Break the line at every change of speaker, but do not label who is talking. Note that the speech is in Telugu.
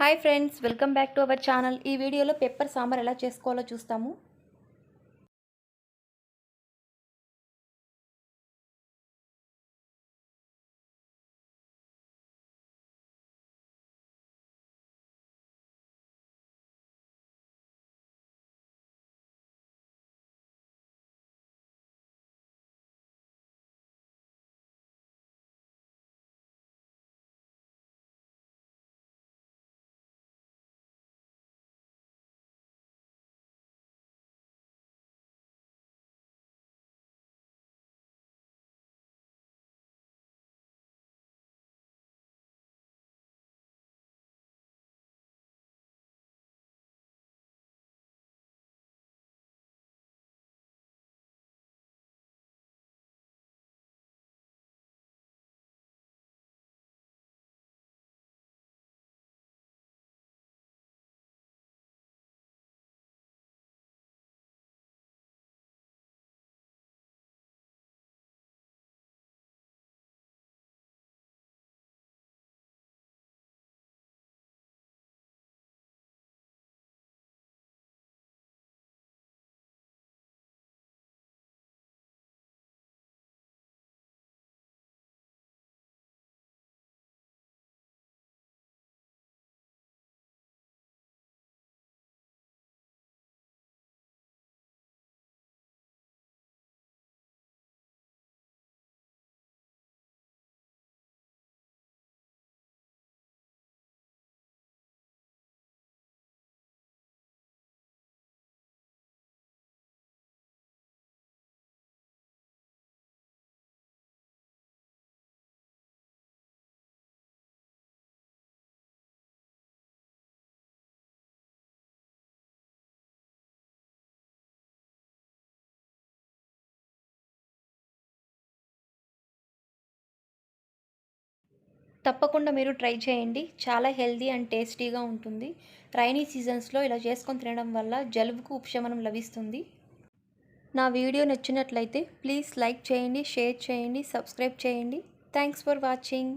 Hi friends, welcome back to our channel. ఈ వీడియోలో పెప్పర్ సాంబార్ ఎలా చేసుకోవాలో చూస్తాము. తప్పకుండా మీరు ట్రై చేయండి. చాలా హెల్తీ అండ్ టేస్టీగా ఉంటుంది. రైనీ సీజన్స్లో ఇలా చేసుకొని తినడం వల్ల జలుబుకు ఉపశమనం లభిస్తుంది. నా వీడియో నచ్చినట్లయితే ప్లీజ్ లైక్ చేయండి, షేర్ చేయండి, సబ్స్క్రైబ్ చేయండి. Thanks for watching.